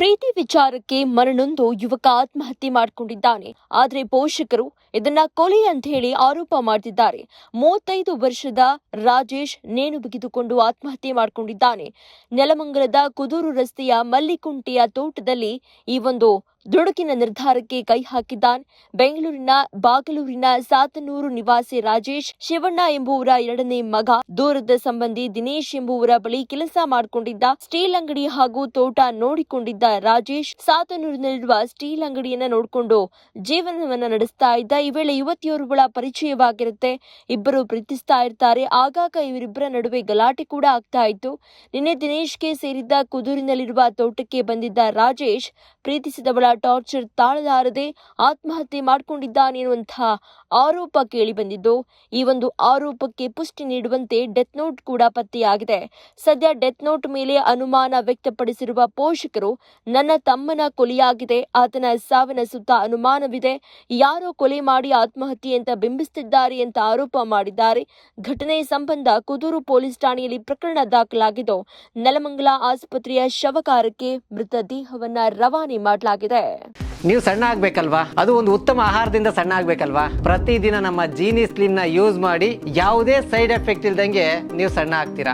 ಪ್ರೀತಿ ವಿಚಾರಕ್ಕೆ ಮನನೊಂದು ಯುವಕ ಆತ್ಮಹತ್ಯೆ ಮಾಡಿಕೊಂಡಿದ್ದಾನೆ. ಆದರೆ ಪೋಷಕರು ಇದನ್ನ ಕೊಲೆ ಅಂತ ಹೇಳಿ ಆರೋಪ ಮಾಡ್ತಿದ್ದಾರೆ. 35 ವರ್ಷದ ರಾಜೇಶ್ ನೇಣು ಬಿಗಿದುಕೊಂಡು ಆತ್ಮಹತ್ಯೆ ಮಾಡಿಕೊಂಡಿದ್ದಾನೆ. ನೆಲಮಂಗಲದ ಕುದೂರು ರಸ್ತೆಯ ಮಲ್ಲಿಕುಂಟೆಯ ತೋಟದಲ್ಲಿ ಈ ಒಂದು ದುಡುಕಿನ ನಿರ್ಧಾರಕ್ಕೆ ಕೈ ಹಾಕಿದ್ದಾನೆ. ಬೆಂಗಳೂರಿನ ಬಾಗಲೂರಿನ ಸಾತನೂರು ನಿವಾಸಿ ರಾಜೇಶ್ ಶಿವಣ್ಣ ಎಂಬುವರ ಎರಡನೇ ಮಗ. ದೂರದ ಸಂಬಂಧಿ ದಿನೇಶ್ ಎಂಬುವರ ಬಳಿ ಕೆಲಸ ಮಾಡಿಕೊಂಡಿದ್ದ. ಸ್ಟೀಲ್ ಅಂಗಡಿ ಹಾಗೂ ತೋಟ ನೋಡಿಕೊಂಡಿದ್ದ ರಾಜೇಶ್ ಸಾತನೂರಿನಲ್ಲಿರುವ ಸ್ಟೀಲ್ ಅಂಗಡಿಯನ್ನ ನೋಡಿಕೊಂಡು ಜೀವನವನ್ನ ನಡೆಸ್ತಾ ಇದ್ದ. ಈ ವೇಳೆ ಯುವತಿಯೋರ್ವಳ ಪರಿಚಯವಾಗಿರುತ್ತೆ. ಇಬ್ಬರು ಪ್ರೀತಿಸ್ತಾ ಇರ್ತಾರೆ. ಆಗಾಗ ಇವರಿಬ್ಬರ ನಡುವೆ ಗಲಾಟೆ ಕೂಡ ಆಗ್ತಾ ಇತ್ತು. ನಿನ್ನೆ ದಿನೇಶ್ಗೆ ಸೇರಿದ್ದ ಕುದೂರಿನಲ್ಲಿರುವ ತೋಟಕ್ಕೆ ಬಂದಿದ್ದ ರಾಜೇಶ್ ಪ್ರೀತಿಸಿದವಳ ಟಾರ್ಚರ್ ತಾಳಲಾರದೆ ಆತ್ಮಹತ್ಯೆ ಮಾಡಿಕೊಂಡಿದ್ದಾನೆ ಎನ್ನುವಂತಹ ಆರೋಪ ಕೇಳಿ ಬಂದಿದ್ದು, ಈ ಒಂದು ಆರೋಪಕ್ಕೆ ಪುಷ್ಟಿ ನೀಡುವಂತೆ ಡೆತ್ ನೋಟ್ ಕೂಡ ಪತ್ತೆಯಾಗಿದೆ. ಸದ್ಯ ಡೆತ್ ನೋಟ್ ಮೇಲೆ ಅನುಮಾನ ವ್ಯಕ್ತಪಡಿಸಿರುವ ಪೋಷಕರು, ನನ್ನ ತಮ್ಮನ ಕೊಲೆಯಾಗಿದೆ, ಆತನ ಸಾವಿನ ಸುತ್ತ ಅನುಮಾನವಿದೆ, ಯಾರೋ ಕೊಲೆ ಮಾಡಿ ಆತ್ಮಹತ್ಯೆ ಅಂತ ಬಿಂಬಿಸುತ್ತಿದ್ದಾರೆ ಅಂತ ಆರೋಪ ಮಾಡಿದ್ದಾರೆ. ಘಟನೆ ಸಂಬಂಧ ಕುದೂರು ಪೊಲೀಸ್ ಠಾಣೆಯಲ್ಲಿ ಪ್ರಕರಣ ದಾಖಲಾಗಿದ್ದು, ನೆಲಮಂಗಲ ಆಸ್ಪತ್ರೆಯ ಶವಕಾರಕ್ಕೆ ಮೃತದೇಹವನ್ನ ರವಾನೆ ಮಾಡಲಾಗಿದೆ. ನೀವು ಸಣ್ಣ ಆಗ್ಬೇಕಲ್ವಾ? ಅದು ಒಂದು ಉತ್ತಮ ಆಹಾರದಿಂದ ಸಣ್ಣ ಆಗ್ಬೇಕಲ್ವಾ? ಪ್ರತಿದಿನ ನಮ್ಮ ಜೀನಿ ಸ್ಲಿಮ್ ನ ಯೂಸ್ ಮಾಡಿ ಯಾವುದೇ ಸೈಡ್ ಎಫೆಕ್ಟ್ ಇಲ್ದಂಗೆ ನೀವು ಸಣ್ಣ ಆಗ್ತೀರಾ.